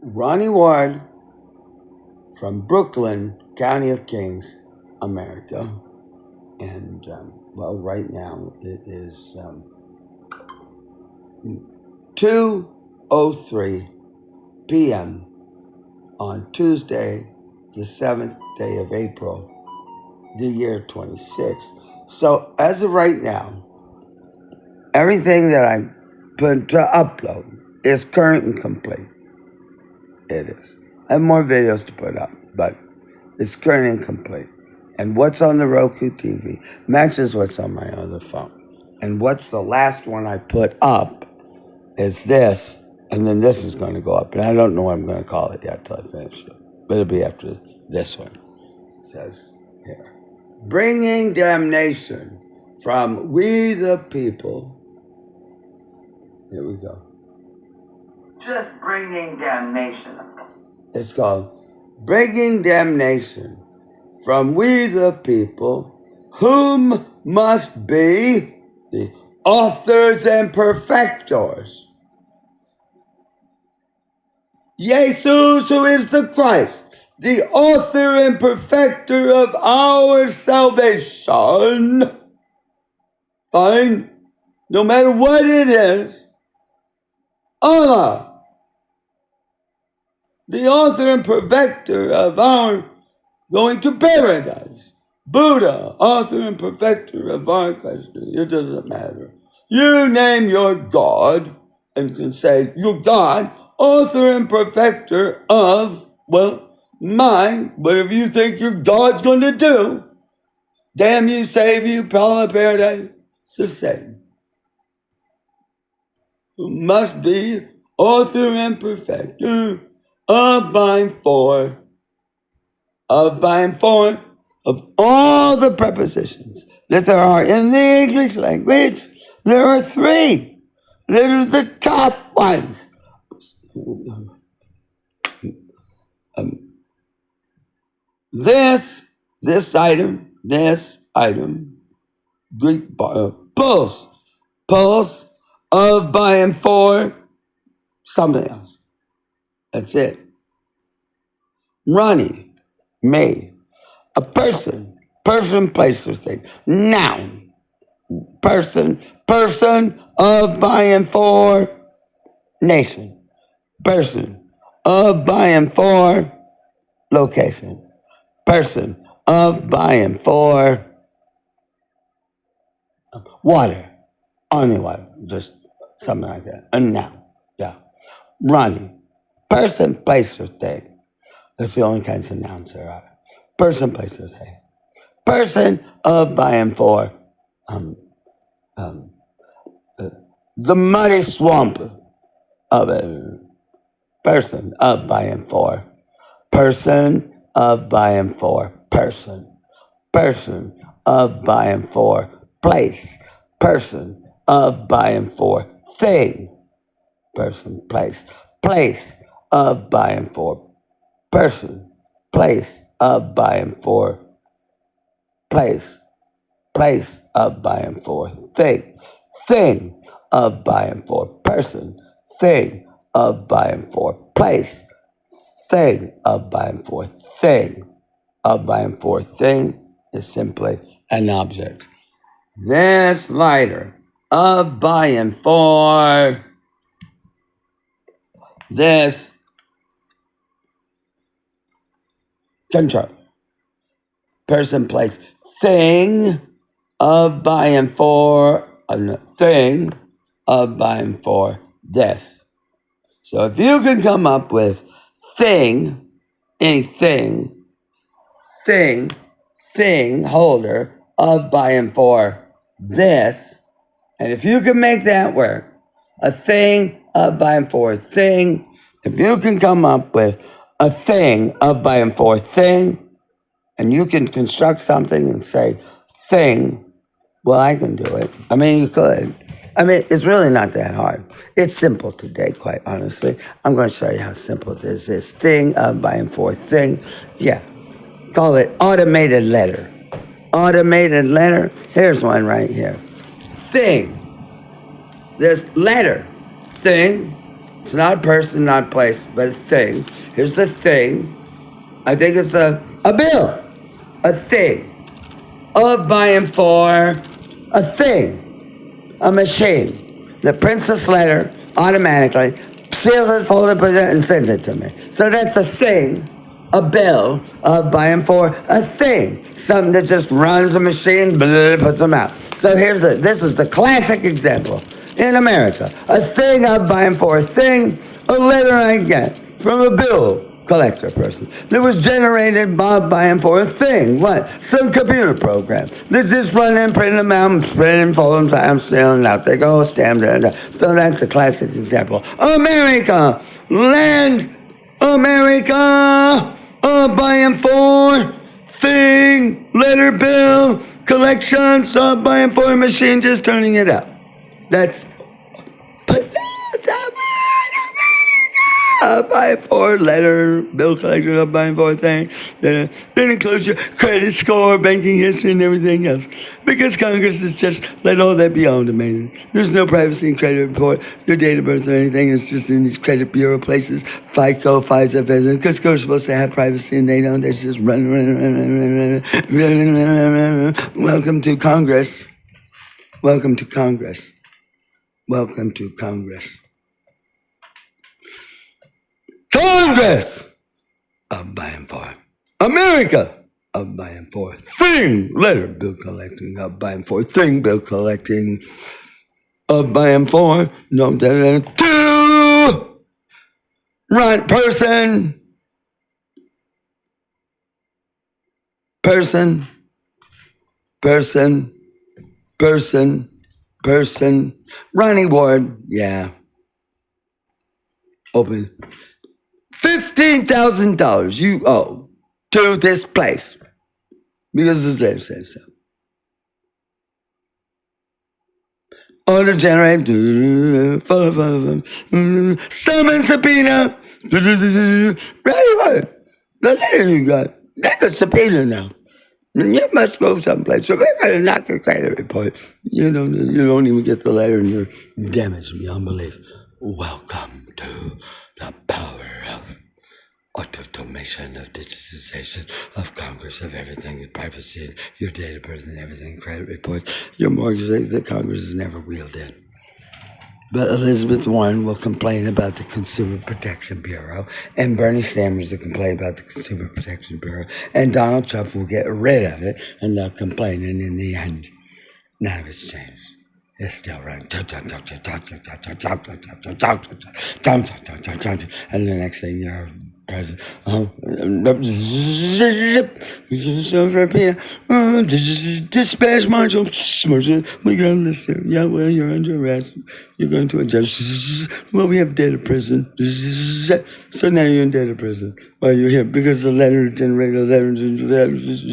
Ronnie-Ward from Brooklyn, County of Kings, America. And, well, right now it is 2:03 p.m. on Tuesday, the 7th day of April, the year 26. So as of right now, everything that I put to upload is current and complete. It is. I have more videos to put up, but it's current and complete. And what's on the Roku TV matches what's on my other phone. And what's the last one I put up is this, and then this is going to go up. And I don't know what I'm going to call it yet till I finish it. But it'll be after this one. It says here, bringing damnation from we the people. Here we go. Just bringing damnation. It's called Bringing Damnation from we the people, whom must be the authors and perfectors. Jesus, who is the Christ, the author and perfecter of our salvation. Fine, no matter what it is, Allah, the author and perfecter of our going to paradise. Buddha, author and perfecter of our question. It doesn't matter. You name your God and can say, your God, author and perfecter of, well, mine, whatever you think your God's going to do. Damn you, save you, Pala paradise. It's the same. Who must be author and perfecter of mine for, of all the prepositions that there are in the English language. There are three. They're the top ones. This item, Greek pulse of, by, and for something else. That's it. Ronnie, me, a person, place, or thing. Noun, person, of, by, and for, nation. Person, of, by, and for, location. Person, of, by, and for, water. Only water, just something like that. A noun, yeah. Ronnie, person, place, or thing. That's the only kinds of nouns there are. Person, place, or thing. Person, of, by, and for, the muddy swamp of it. Person, of, by, and for. Person, of, by, and for. Person. Person, of, by, and for. Place. Person, of, by, and for. Thing. Person, place. Place, of, by, and for. Person, place, of, by, and for. Place, of, by, and for. Thing, of, by, and for. Person, thing, of, by, and for. Place, thing, of, by, and for. Thing, of, by, and for. Thing is simply an object. This lighter, of, by, and for. This controller. Person, place, thing, of, by, and for, thing, of, by, and for this. So if you can come up with thing, anything, thing, holder, of, by, and for this, and if you can make that work, a thing, of, by, and for thing, if you can come up with a thing, of, by, and for thing, and you can construct something and say thing, well, I can do it. I mean, you could. I mean, it's really not that hard. It's simple today, quite honestly. I'm going to show you how simple this is. Thing, of, by, and for thing. Yeah. Call it automated letter. Automated letter. Here's one right here. Thing. This letter. Thing. It's not a person, not a place, but a thing. Here's the thing. I think it's a bill. A thing. Of, by, and for. A thing. A machine that prints this letter automatically, seals it, folds it, puts it, and sends it to me. So that's a thing. A bill of, by, and for. A thing. Something that just runs a machine, puts them out. So this is the classic example in America. A thing of, by, and for. A thing, a letter I get from a bill collector person that was generated by and for a thing. What? Some computer program that's just running, printing them out, spreading, folding, time, sailing out. They go, stamped it. So that's a classic example. America, land, America, by and for, thing, letter, bill, collection, sub, by and for, machine, just turning it out. That's by for letter, bill collector, by and for thing. That includes your credit score, banking history, and everything else. Because Congress has just let all that be automated. There's no privacy in credit report, your date of birth or anything. It's just in these credit bureau places, FICO, FISA, because they're supposed to have privacy and they don't. They just run. Welcome to Congress. Welcome to Congress. Welcome to Congress. Congress of, by, and for. America of, by, and for. Thing, letter, bill collecting of, by, and for. Thing, bill collecting of, by, and for. No, two. Right, person. Person. Person. Person. Person. Ronnie-Ward, yeah. Open. $15,000 you owe to this place because this letter says so. Order generate, summon subpoena, ready word. The letter you got, that's a subpoena now. And you must go someplace. So we're gonna knock your credit report. You don't even get the letter and you're damaged beyond belief. Welcome to the power of automation, of digitization, of Congress, of everything, privacy, your date of birth and everything, credit reports, your mortgage that Congress has never wheeled in. But Elizabeth Warren will complain about the Consumer Protection Bureau, and Bernie Sanders will complain about the Consumer Protection Bureau, and Donald Trump will get rid of it, and they'll complain, and in the end, none of it's changed. It's still running. And the next thing you're president. Dispatch marshal. We got a list here. Yeah, well, you're under arrest. You're going to a judge. Well, we have data prison. So now you're in data prison while you're here because the letter generated letters.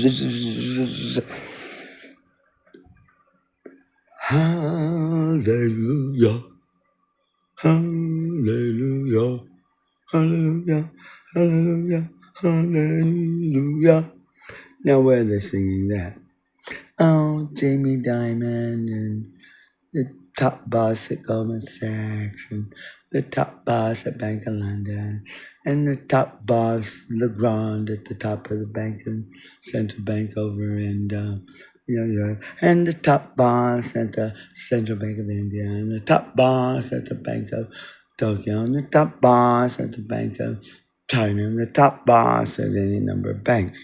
Hallelujah, hallelujah, hallelujah, hallelujah, hallelujah. Now where are they singing that? Oh, Jamie Dimon and the top boss at Goldman Sachs and the top boss at Bank of London and the top boss Legrand at the top of the bank and central bank over in Europe, and the top boss at the Central Bank of India, and the top boss at the Bank of Tokyo, and the top boss at the Bank of China, and the top boss at any number of banks.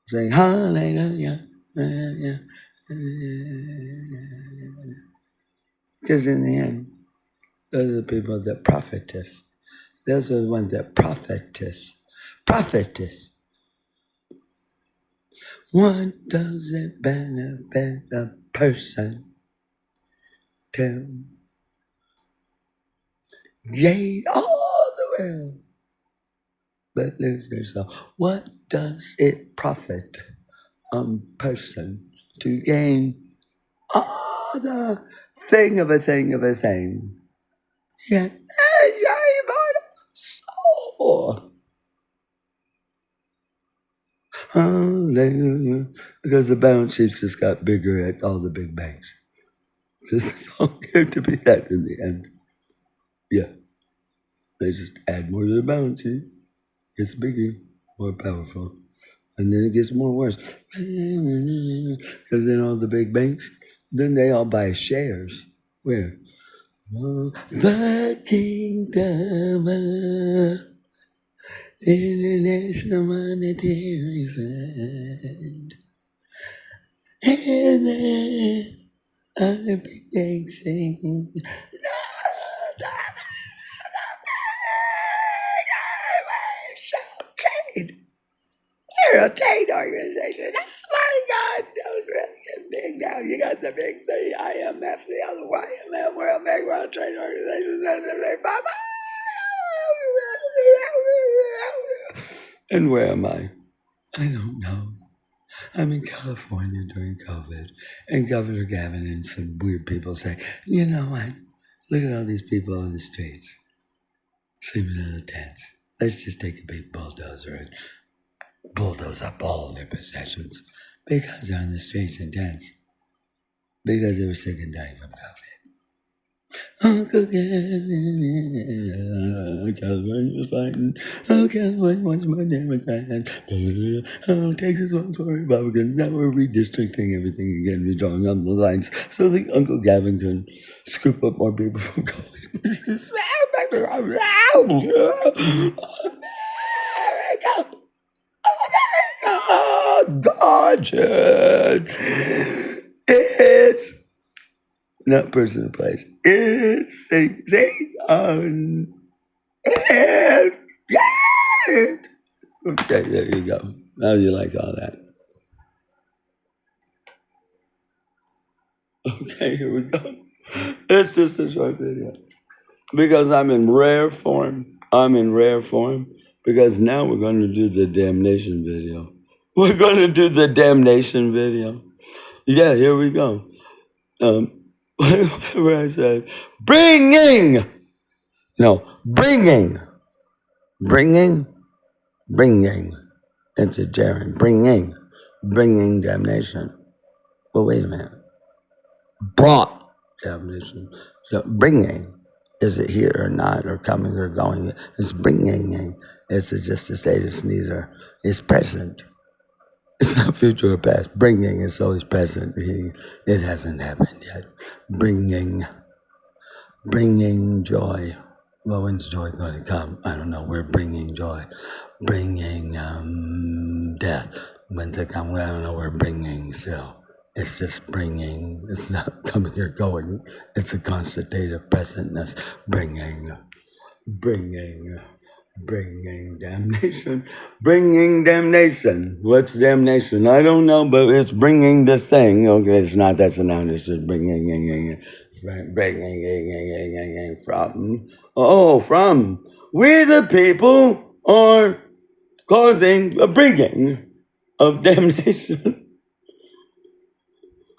Saying hallelujah, hallelujah. Because in the end, those are the people that profiteth. Those are the ones that profiteth. Profiteth. What does it benefit a person to gain all the world but lose their soul? What does it profit a person to gain all the thing of a thing of a thing, yet soul? Hallelujah. Because the balance sheets just got bigger at all the big banks. Because it's all going to be that in the end. Yeah. They just add more to the balance sheet. Gets bigger, more powerful. And then it gets more worse. Because then all the big banks, then they all buy shares. Where? The Kingdom of International Monetary Fund. And then other big banks saying, trade. You're a trade organization. That's my God. Don't really get big now. You got the big three, IMF, the other YMF, World Bank, World Trade Organization, and where am I? I don't know. I'm in California during COVID, and Governor Gavin and some weird people say, you know what? Look at all these people on the streets, sleeping in the tents. Let's just take a big bulldozer and bulldoze up all their possessions because they're on the streets and tents. Because they were sick and dying from COVID. Uncle Gavin, California's fighting. Oh, California wants more Democrats. Oh, Texas wants more Republicans. Now we're redistricting everything again, redrawing up the lines so that Uncle Gavin can scoop up more people from COVID. America! Gotcha! It's not person or place. It's thing on it. Okay, there you go. How do you like all that? Okay, here we go. It's just a short video. Because I'm in rare form. Because now we're going to do the damnation video. We're going to do the damnation video. Yeah, here we go. Whatever I said. Bringing into Darren. Bringing damnation. Well, wait a minute. Brought damnation. So bringing. Is it here or not, or coming or going? It's bringing. It's just a status, neither. It's present. It's not future or past. Bringing is always present. It hasn't happened yet. Bringing joy. Well, when's joy going to come? I don't know. We're bringing joy. Bringing death. When's it come? Well, I don't know. We're bringing still. It's just bringing. It's not coming or going. It's a constant state of presentness. Bringing damnation. Bringing damnation. What's damnation? I don't know, but it's bringing this thing. Okay, it's not. That's a noun. It's just bringing from. We the people are causing a bringing of damnation.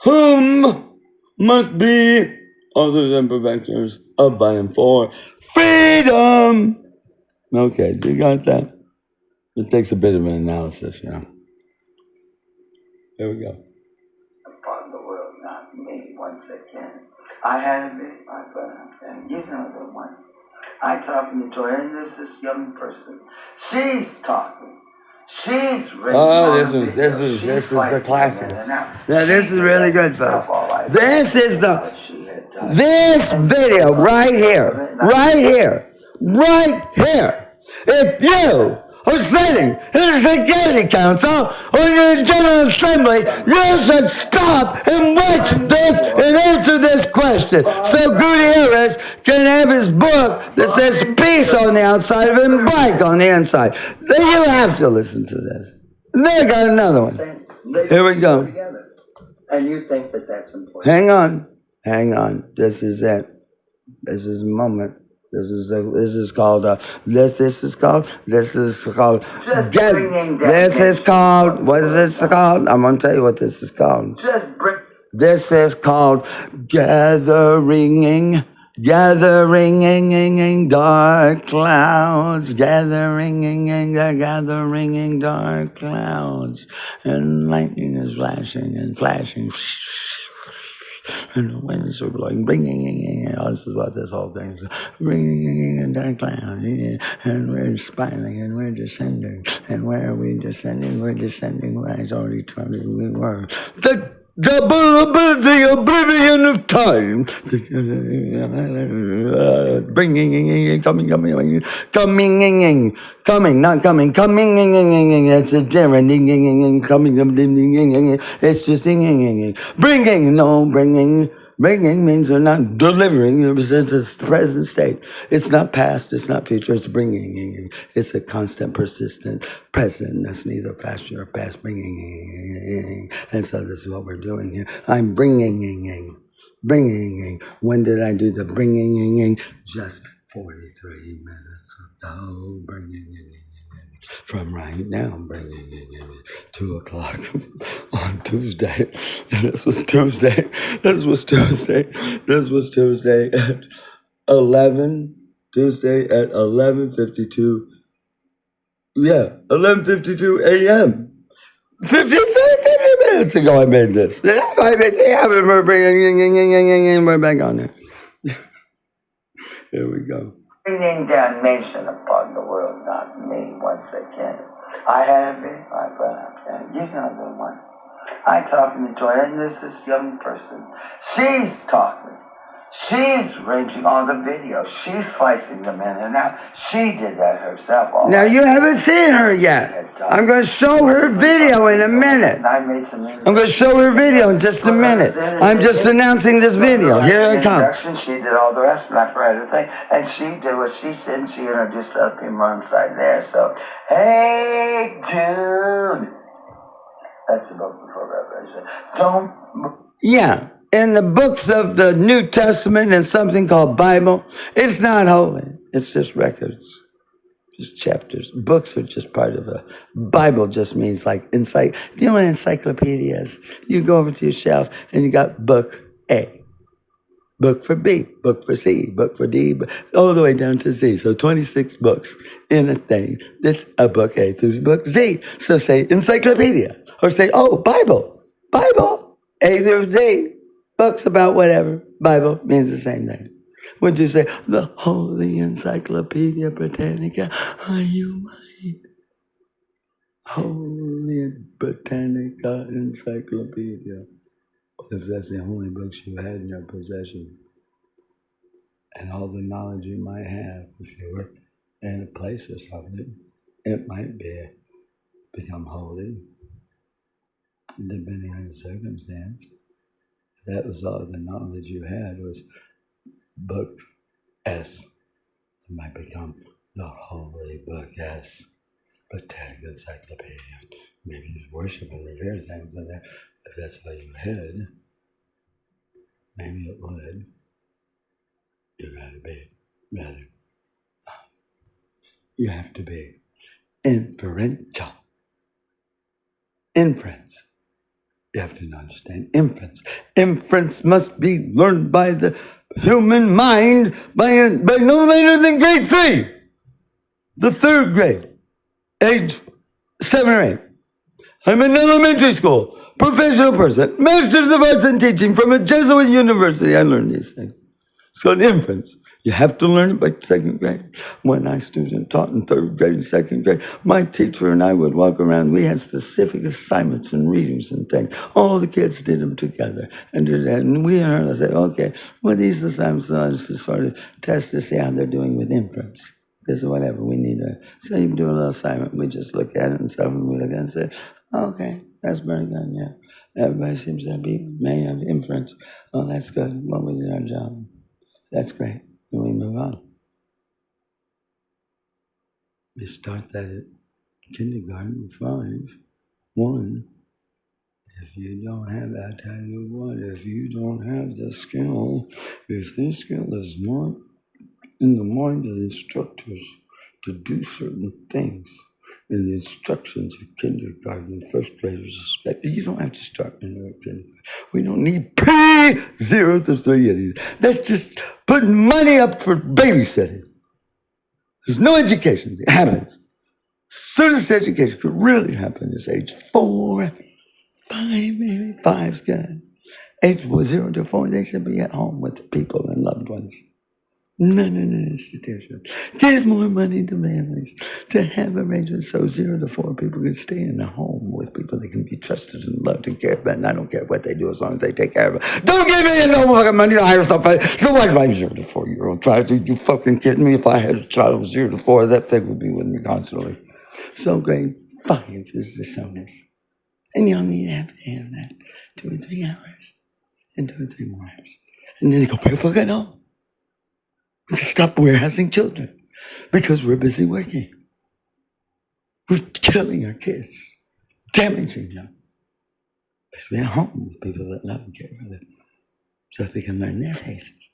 Whom must be other than preventers of by and for freedom. Okay, you got that? It takes a bit of an analysis, you know. Here we go. Upon the world, not me, once again. I had a big and you know the one. I talking to Joy, and there's this young person. She's talking. She's really this is the classic. Now this is really good, folks. This video right here. If you are sitting in the Security Council or in the General Assembly, you should stop and watch this and answer this question. So Guitierez can have his book that says peace on the outside of it and bike on the inside. Then you have to listen to this. And then I got another one. Here we go. And you think that that's important? Hang on. This is it. This is the moment. This is called. What is this called? I'm gonna tell you what this is called. This is called gathering dark clouds, gathering dark clouds, and lightning is flashing and flashing. and the winds are blowing, bringing. This is what this whole thing is, bringing in dark clouds, and we're spiraling, and we're descending, and where are we descending? We're descending where I already told you we were. The oblivion of time. Bringing, coming, not coming, coming. It's a different coming. It's just bringing, no bringing. Bringing means they're not delivering. It's the present state. It's not past. It's not future. It's bringing. It's a constant, persistent present. That's neither past nor past. Bringing. And so this is what we're doing here. I'm bringing. When did I do the bringing? Just 43 minutes ago. Bringing. From right now, I'm bringing in 2 o'clock on Tuesday. This was Tuesday at 11. Tuesday at 11:52. Yeah, 11:52 a.m. 50 minutes ago, I made this. We're bringing. We're back on there. Here we go. Bringing damnation upon the world, not me, once again. I had a big life, but you know the one. I talking to Joy, and there's this young person. She's talking. She's ranging on the video. She's slicing them in and out. She did that herself. Now, you haven't seen her yet. I'm going to show her video in a minute. I'm going to show her video in just a minute. I'm just announcing this video. Here I come. She did all the rest, and I read the thing. And she did what she said, and she introduced other people on the side there. So, hey, Jude. That's the book before Revelation. Yeah. In the books of the New Testament and something called Bible, it's not holy. It's just records, just chapters. Books are just part of a Bible. Just means like insight. Do you know what an encyclopedia is? You go over to your shelf and you got book A, book for B, book for C, book for D, all the way down to Z. So 26 books in a thing. That's a book A through book Z. So say encyclopedia or say, oh, Bible, A through Z. Books about whatever. Bible means the same thing. Would you say, the Holy Encyclopedia Britannica? Are you mine? Holy Britannica Encyclopedia. If that's the only books you had in your possession, and all the knowledge you might have, if you were in a place or something, it might become holy, depending on the circumstance. That was all the knowledge you had was book S. It might become the Holy Book S, Botanical Encyclopedia. Maybe you worship and revere things in there. If that's all you had, maybe it would. You gotta be rather. You have to be inferential. Inference. You have to understand inference. Inference must be learned by the human mind by no later than grade 3, the 3rd grade, age 7 or 8. I'm in elementary school, professional person, Masters of Arts in Teaching from a Jesuit university. I learned these things. It's called inference. You have to learn it by 2nd grade. When I student taught in 3rd grade and 2nd grade, my teacher and I would walk around. We had specific assignments and readings and things. All the kids did them together. And we and her would say, okay, well, these assignments are just to sort of test to see how they're doing with inference. This is whatever we need to. So you do a little assignment. We just look at it and stuff, and we look at it and say, okay, that's very good, yeah. Everybody seems to may have inference. Oh, that's good. Well, we did our job. That's great. Then we move on. We start that at kindergarten, 1. If you don't have, I tell you what, if you don't have the skill, if this skill is not in the mind of the instructors to do certain things, in the instructions of kindergarten, 1st graders expect, you don't have to start in kindergarten. We don't need pre-0 to 3. That's just putting money up for babysitting. There's no education. It happens. Soonest education could really happen is age 4, 5, maybe 5's good. Age 0 to 4, they should be at home with people and loved ones. None in an institution. Give more money to families to have arrangements so 0 to 4 people can stay in a home with people they can be trusted and loved and cared about. And I don't care what they do as long as they take care of it. Don't give me no fucking money to hire somebody. So why's my 0 to 4-year-old child? Are you fucking kidding me? If I had a child of 0 to 4, that thing would be with me constantly. So grade 5 is the illness. And you only have to have that 2 or 3 hours and 2 or 3 more hours. And then they go, pay fucking home. Stop warehousing children because we're busy working. We're killing our kids, damaging them. Let's be at home with people that love and care for them so they can learn their faces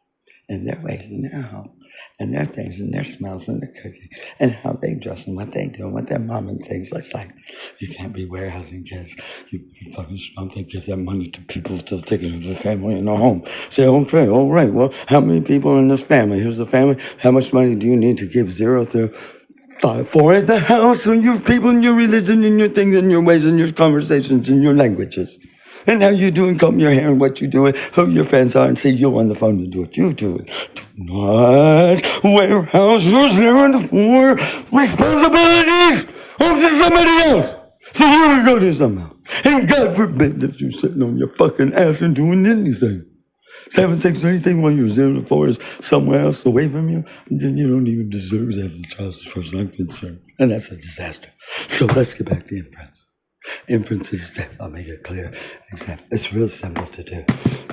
and their ways and their home and their things and their smells and their cooking and how they dress and what they do and what their mom and things looks like. You can't be warehousing kids. You fucking strong. They give that money to people still taking it to the family in the home. Say, okay, all right, well, how many people in this family? Here's the family. How much money do you need to give 0 through 5 for at the house and your people and your religion and your things and your ways and your conversations and your languages? And how you do and comb your hair and what you do and who your friends are and say you on the phone to do what you do. Do not warehouse your 0 to 4 responsibilities off to somebody else. So you can go to something else. And God forbid that you're sitting on your fucking ass and doing anything. 7, 6, or anything while you're 0 to 4 is somewhere else away from you, then you don't even deserve to have the child as far as I'm concerned. And that's a disaster. So let's get back to inference. Inference is this. I'll make it clear. It's real simple to do.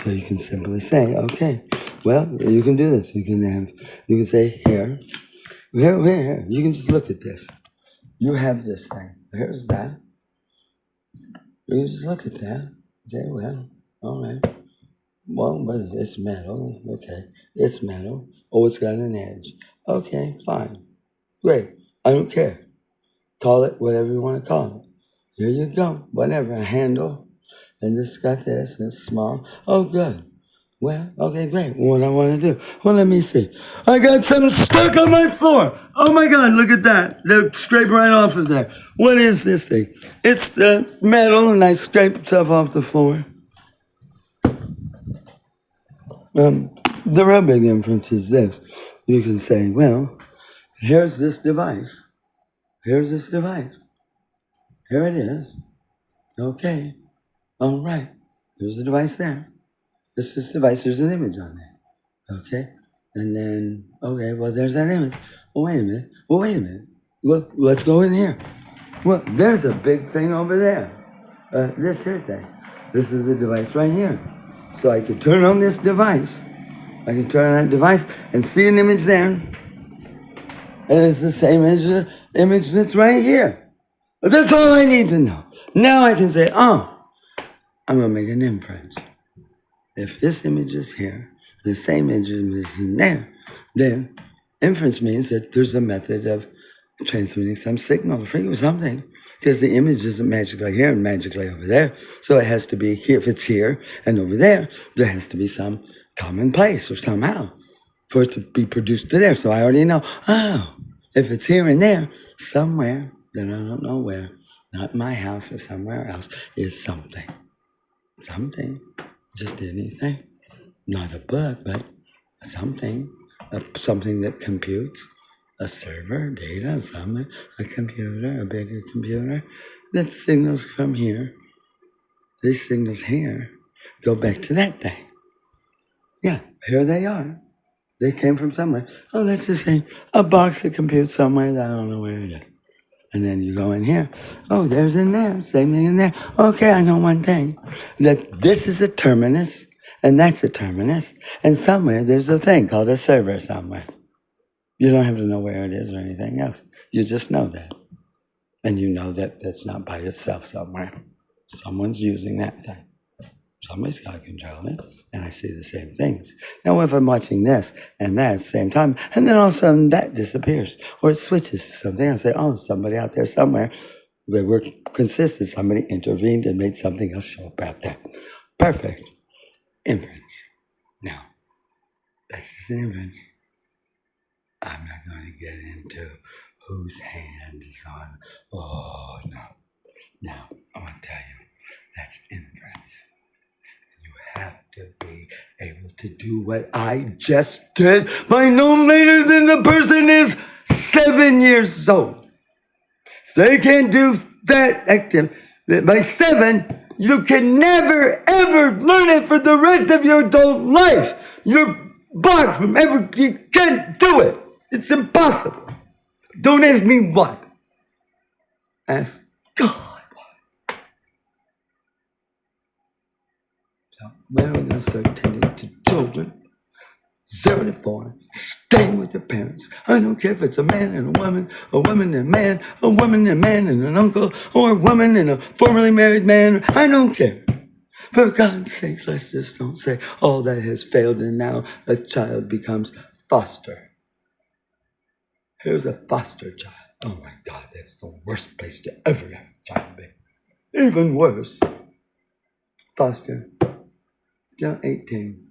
So you can simply say, okay, well, you can do this. You can say here. You can just look at this. You have this thing. Here's that. You can just look at that. Okay, well, all right. Well, what is it? It's metal. Okay. It's metal. Oh, it's got an edge. Okay, fine. Great. I don't care. Call it whatever you want to call it. Here you go. Whatever. A handle. And this got this. And it's small. Oh, good. Well, okay, great. What I want to do? Well, let me see. I got something stuck on my floor. Oh, my God. Look at that. They're scraping right off of there. What is this thing? It's metal, and I scrape stuff off the floor. The real big inference is this. You can say, well, here's this device. Here's this device. Here it is. Okay. All right. There's the device there. This device, there's an image on there. Okay. And then, okay, well, there's that image. Well, wait a minute. Well, let's go in here. Well, there's a big thing over there. This here thing. This is a device right here. So I could turn on this device. I can turn on that device and see an image there. And it's the same image that's right here. But that's all I need to know. Now I can say, oh, I'm going to make an inference. If this image is here, the same image is in there, then inference means that there's a method of transmitting some signal or something. Because the image isn't magically here and magically over there. So it has to be here. If it's here and over there, there has to be some common place or somehow for it to be produced to there. So I already know, oh, if it's here and there, somewhere, then I don't know where, not my house or somewhere else, is something. Something, just anything. Not a book, but something. Something that computes. A server, data, something, a computer, a bigger computer that signals from here. These signals here go back to that thing. Yeah, here they are. They came from somewhere. Oh, let's just say a box that computes somewhere that I don't know where it is. And then you go in here. Oh, there's in there. Same thing in there. Okay, I know one thing. That this is a terminus, and that's a terminus. And somewhere there's a thing called a server somewhere. You don't have to know where it is or anything else. You just know that. And you know that that's not by itself somewhere. Someone's using that thing. Somebody's got to control it. And I see the same things. Now, if I'm watching this and that at the same time, and then all of a sudden that disappears, or it switches to something, I say, oh, somebody out there somewhere, they were consistent. Somebody intervened and made something else show up out there. Perfect. Inference. Now, that's just an inference. I'm not going to get into whose hand is on. Oh, no. Now, I want to tell you, that's inference. And you have to be able to do what I just did by no later than the person is 7 years old. If they can't do that activity by 7, you can never, ever learn it for the rest of your adult life. You're blocked from ever, you can't do it. It's impossible. Don't ask me why. Ask God why. So when are we going to start tending to children? 0 to 4, staying with your parents. I don't care if it's a man and a woman and a man, a woman and a man and an uncle, or a woman and a formerly married man. I don't care. For God's sakes, let's just don't say all that has failed and now a child becomes foster. Here's a foster child. Oh my God, that's the worst place to ever have a child be. Even worse. Foster. Till 18.